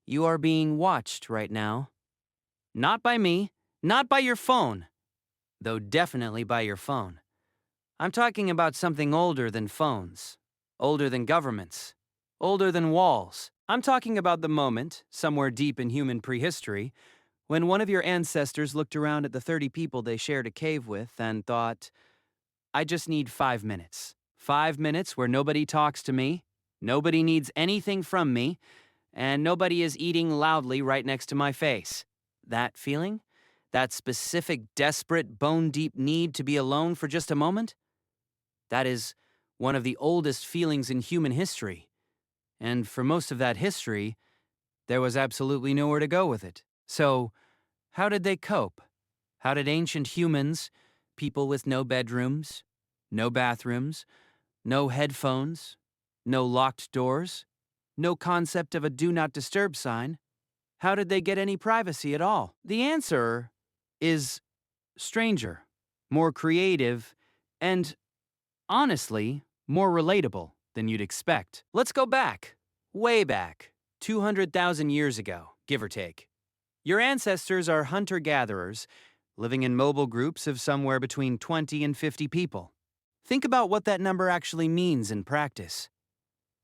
You are being watched right now. Not by me, not by your phone, though definitely by your phone. I'm talking about something older than phones, older than governments, older than walls. I'm talking about the moment, somewhere deep in human prehistory, when one of your ancestors looked around at the 30 people they shared a cave with and thought, I just need 5 minutes. 5 minutes where nobody talks to me, nobody needs anything from me, and nobody is eating loudly right next to my face. That feeling? That specific, desperate, bone-deep need to be alone for just a moment? That is one of the oldest feelings in human history. And for most of that history, there was absolutely nowhere to go with it. So, how did they cope? How did ancient humans, people with no bedrooms, no bathrooms, no headphones, no locked doors, no concept of a do not disturb sign, how did they get any privacy at all? The answer is stranger, more creative, and honestly, more relatable than you'd expect. Let's go back, way back, 200,000 years ago, give or take. Your ancestors are hunter-gatherers, living in mobile groups of somewhere between 20 and 50 people. Think about what that number actually means in practice.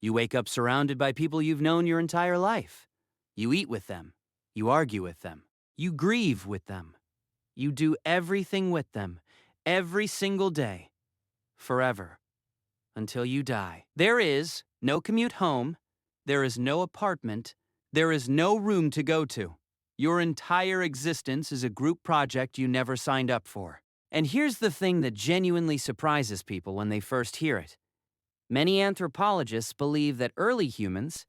You wake up surrounded by people you've known your entire life. You eat with them. You argue with them. You grieve with them. You do everything with them, every single day, forever, until you die. There is no commute home. There is no apartment. There is no room to go to. Your entire existence is a group project you never signed up for. And here's the thing that genuinely surprises people when they first hear it. Many anthropologists believe that early humans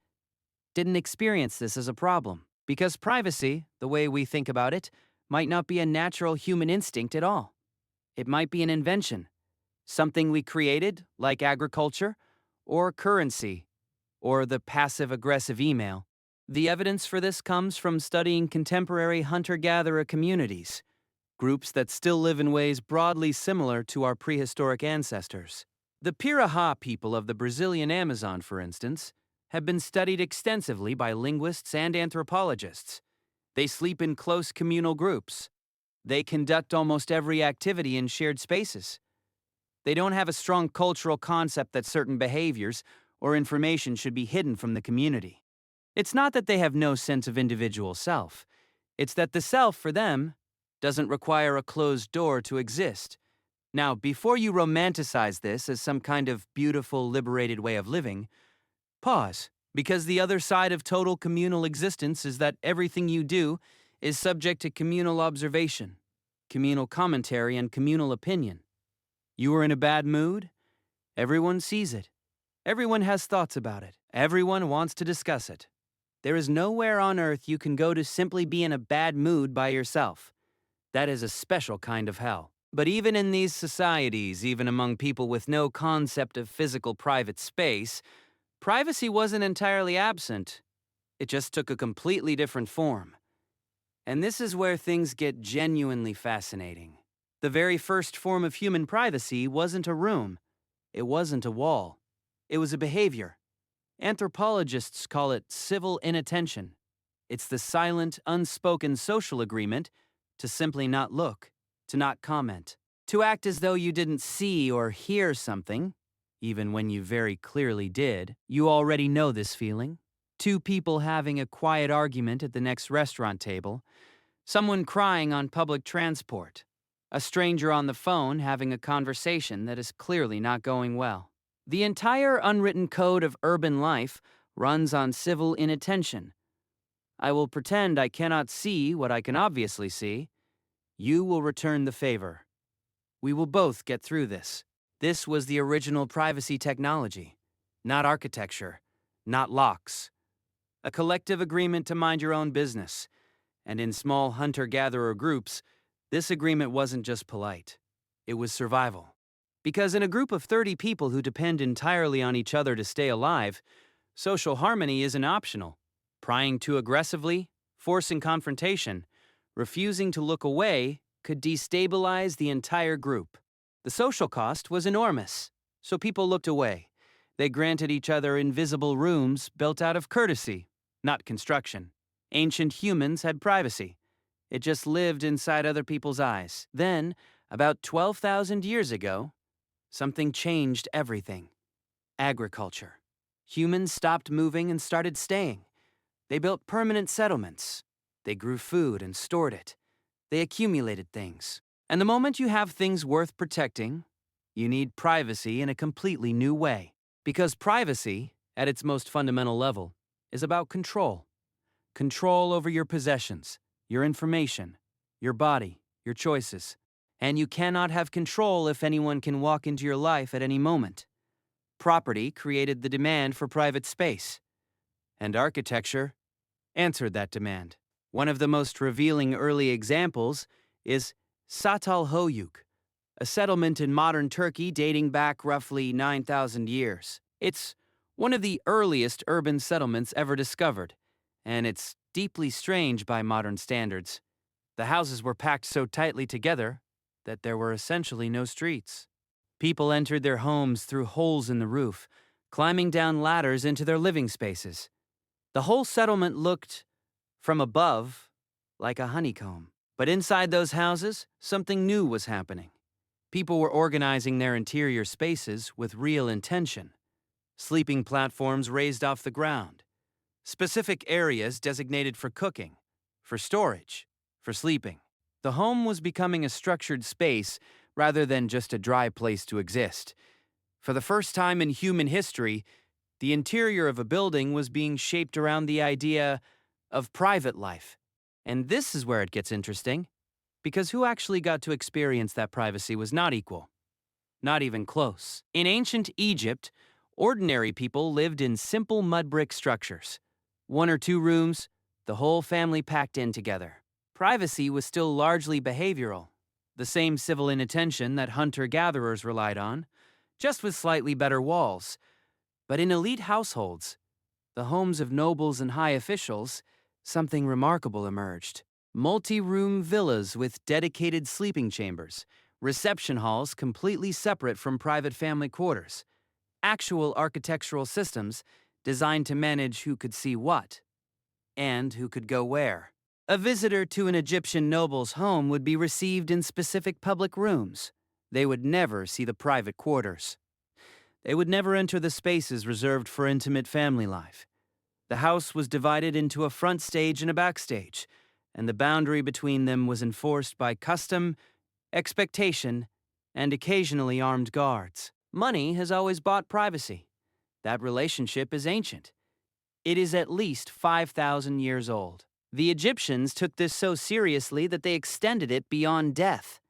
didn't experience this as a problem, because privacy, the way we think about it, might not be a natural human instinct at all. It might be an invention, something we created, like agriculture, or currency, or the passive-aggressive email. The evidence for this comes from studying contemporary hunter-gatherer communities, groups that still live in ways broadly similar to our prehistoric ancestors. The Pirahã people of the Brazilian Amazon, for instance, have been studied extensively by linguists and anthropologists. They sleep in close communal groups. They conduct almost every activity in shared spaces. They don't have a strong cultural concept that certain behaviors or information should be hidden from the community. It's not that they have no sense of individual self. It's that the self, for them, doesn't require a closed door to exist. Now, before you romanticize this as some kind of beautiful, liberated way of living, pause, because the other side of total communal existence is that everything you do is subject to communal observation, communal commentary, and communal opinion. You are in a bad mood? Everyone sees it. Everyone has thoughts about it. Everyone wants to discuss it. There is nowhere on earth you can go to simply be in a bad mood by yourself. That is a special kind of hell. But even in these societies, even among people with no concept of physical private space, privacy wasn't entirely absent. It just took a completely different form. And this is where things get genuinely fascinating. The very first form of human privacy wasn't a room. It wasn't a wall. It was a behavior. Anthropologists call it civil inattention. It's the silent, unspoken social agreement to simply not look, to not comment, to act as though you didn't see or hear something, even when you very clearly did. You already know this feeling. Two people having a quiet argument at the next restaurant table, someone crying on public transport, a stranger on the phone having a conversation that is clearly not going well. The entire unwritten code of urban life runs on civil inattention. I will pretend I cannot see what I can obviously see. You will return the favor. We will both get through this. This was the original privacy technology, not architecture, not locks. A collective agreement to mind your own business. And in small hunter-gatherer groups, this agreement wasn't just polite. It was survival. Because in a group of 30 people who depend entirely on each other to stay alive, social harmony isn't optional. Prying too aggressively, forcing confrontation, refusing to look away could destabilize the entire group. The social cost was enormous, so people looked away. They granted each other invisible rooms built out of courtesy, not construction. Ancient humans had privacy. It just lived inside other people's eyes. Then, about 12,000 years ago, something changed everything. Agriculture. Humans stopped moving and started staying. They built permanent settlements. They grew food and stored it. They accumulated things. And the moment you have things worth protecting, you need privacy in a completely new way. Because privacy, at its most fundamental level, is about control. Control over your possessions, your information, your body, your choices. And you cannot have control if anyone can walk into your life at any moment. Property created the demand for private space. And architecture answered that demand. One of the most revealing early examples is Çatalhöyük, a settlement in modern Turkey dating back roughly 9,000 years. It's one of the earliest urban settlements ever discovered, and it's deeply strange by modern standards. The houses were packed so tightly together that there were essentially no streets. People entered their homes through holes in the roof, climbing down ladders into their living spaces. The whole settlement looked, from above, like a honeycomb. But inside those houses, something new was happening. People were organizing their interior spaces with real intention. Sleeping platforms raised off the ground. Specific areas designated for cooking, for storage, for sleeping. The home was becoming a structured space rather than just a dry place to exist. For the first time in human history, the interior of a building was being shaped around the idea of private life. And this is where it gets interesting, because who actually got to experience that privacy was not equal. Not even close. In ancient Egypt, ordinary people lived in simple mud brick structures. 1 or 2 rooms, the whole family packed in together. Privacy was still largely behavioral, the same civil inattention that hunter-gatherers relied on, just with slightly better walls. But in elite households, the homes of nobles and high officials, something remarkable emerged. Multi-room villas with dedicated sleeping chambers, reception halls completely separate from private family quarters, actual architectural systems designed to manage who could see what, and who could go where. A visitor to an Egyptian noble's home would be received in specific public rooms. They would never see the private quarters. They would never enter the spaces reserved for intimate family life. The house was divided into a front stage and a backstage, and the boundary between them was enforced by custom, expectation, and occasionally armed guards. Money has always bought privacy. That relationship is ancient. It is at least 5,000 years old. The Egyptians took this so seriously that they extended it beyond death.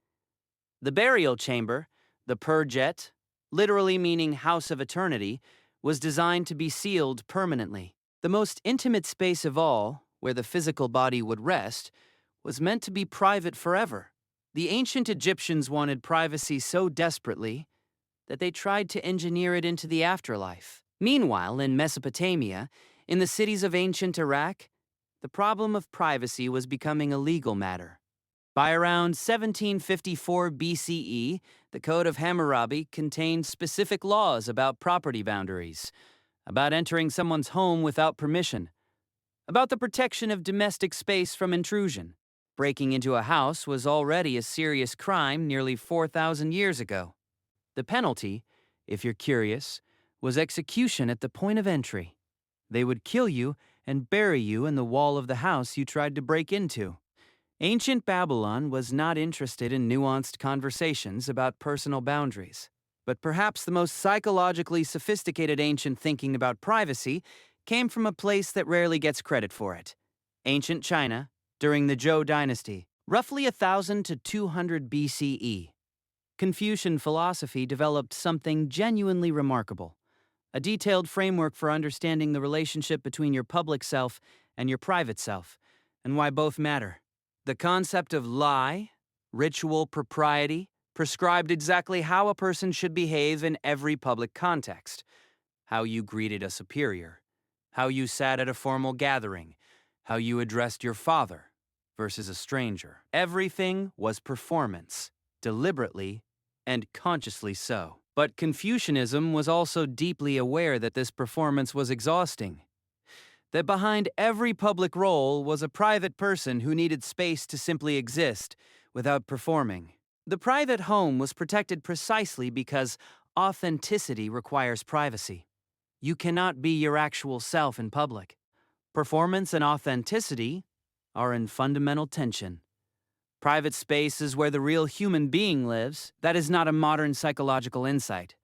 The burial chamber, the Purjet, literally meaning house of eternity, was designed to be sealed permanently. The most intimate space of all, where the physical body would rest, was meant to be private forever. The ancient Egyptians wanted privacy so desperately that they tried to engineer it into the afterlife. Meanwhile, in Mesopotamia, in the cities of ancient Iraq, the problem of privacy was becoming a legal matter. By around 1754 BCE, the Code of Hammurabi contained specific laws about property boundaries, about entering someone's home without permission, about the protection of domestic space from intrusion. Breaking into a house was already a serious crime nearly 4,000 years ago. The penalty, if you're curious, was execution at the point of entry. They would kill you and bury you in the wall of the house you tried to break into. Ancient Babylon was not interested in nuanced conversations about personal boundaries. But perhaps the most psychologically sophisticated ancient thinking about privacy came from a place that rarely gets credit for it. Ancient China, during the Zhou dynasty, roughly 1,000 to 200 BCE. Confucian philosophy developed something genuinely remarkable, a detailed framework for understanding the relationship between your public self and your private self, and why both matter. The concept of lie, ritual propriety, prescribed exactly how a person should behave in every public context. How you greeted a superior, how you sat at a formal gathering, how you addressed your father versus a stranger. Everything was performance, deliberately and consciously so. But Confucianism was also deeply aware that this performance was exhausting. that behind every public role was a private person who needed space to simply exist without performing. The private home was protected precisely because authenticity requires privacy. You cannot be your actual self in public. Performance and authenticity are in fundamental tension. Private space is where the real human being lives. That is not a modern psychological insight.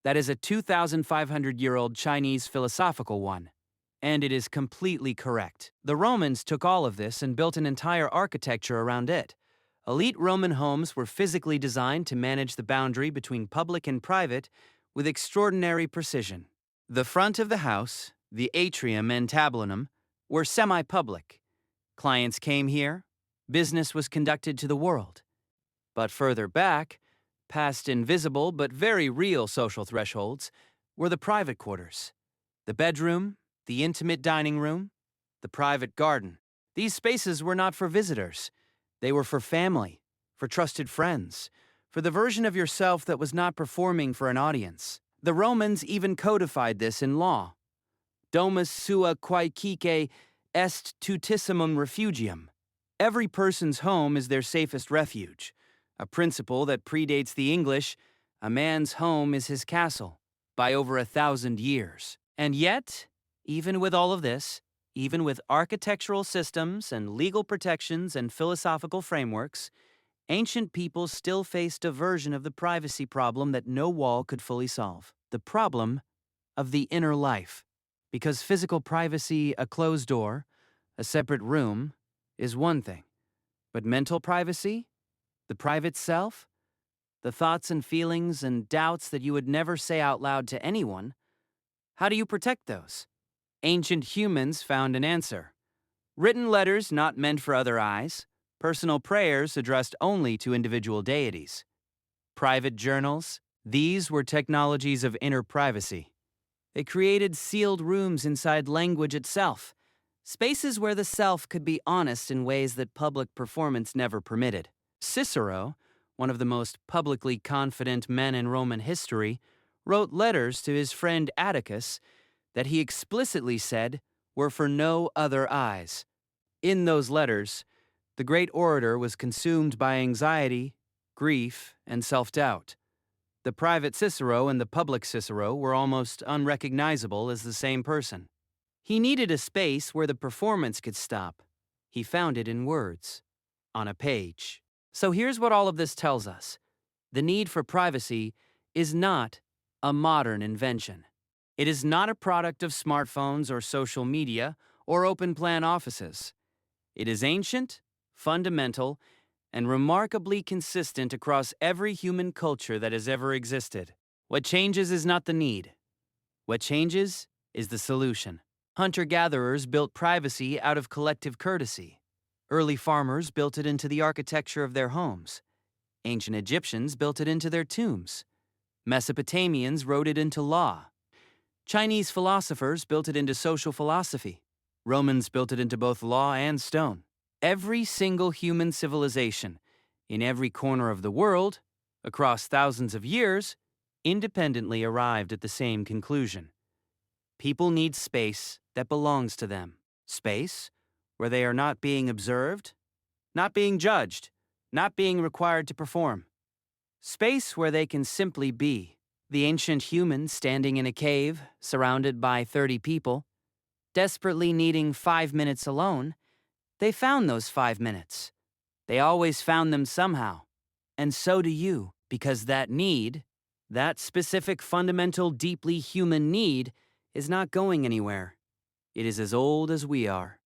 That is a 2,500-year-old Chinese philosophical one. And it is completely correct. The Romans took all of this and built an entire architecture around it. Elite Roman homes were physically designed to manage the boundary between public and private with extraordinary precision. The front of the house, the atrium and tablinum, were semi-public. Clients came here. Business was conducted to the world. But further back, past invisible but very real social thresholds, were the private quarters. The bedroom, the intimate dining room, the private garden. These spaces were not for visitors. They were for family, for trusted friends, for the version of yourself that was not performing for an audience. The Romans even codified this in law. Domus sua quaeque est tutissimum refugium. Every person's home is their safest refuge, a principle that predates the English, a man's home is his castle, by over 1,000 years. And yet, even with all of this, even with architectural systems and legal protections and philosophical frameworks, ancient peoples still faced a version of the privacy problem that no wall could fully solve. The problem of the inner life. Because physical privacy, a closed door, a separate room, is one thing. But mental privacy, the private self, the thoughts and feelings and doubts that you would never say out loud to anyone, how do you protect those? Ancient humans found an answer. Written letters not meant for other eyes, personal prayers addressed only to individual deities. Private journals, these were technologies of inner privacy. They created sealed rooms inside language itself, spaces where the self could be honest in ways that public performance never permitted. Cicero, one of the most publicly confident men in Roman history, wrote letters to his friend Atticus that he explicitly said were for no other eyes. In those letters, the great orator was consumed by anxiety, grief, and self-doubt. The private Cicero and the public Cicero were almost unrecognizable as the same person. He needed a space where the performance could stop. He found it in words, on a page. So here's what all of this tells us. The need for privacy is not a modern invention. It is not a product of smartphones or social media or open-plan offices. It is ancient, fundamental, and remarkably consistent across every human culture that has ever existed. What changes is not the need. What changes is the solution. Hunter-gatherers built privacy out of collective courtesy. Early farmers built it into the architecture of their homes. Ancient Egyptians built it into their tombs. Mesopotamians wrote it into law. Chinese philosophers built it into social philosophy. Romans built it into both law and stone. Every single human civilization, in every corner of the world, across thousands of years, independently arrived at the same conclusion. People need space that belongs to them. Space where they are not being observed, not being judged, not being required to perform. Space where they can simply be. The ancient human standing in a cave, surrounded by 30 people, desperately needing 5 minutes alone, they found those 5 minutes. They always found them somehow. And so do you, because that need, that specific fundamental, deeply human need, is not going anywhere. It is as old as we are.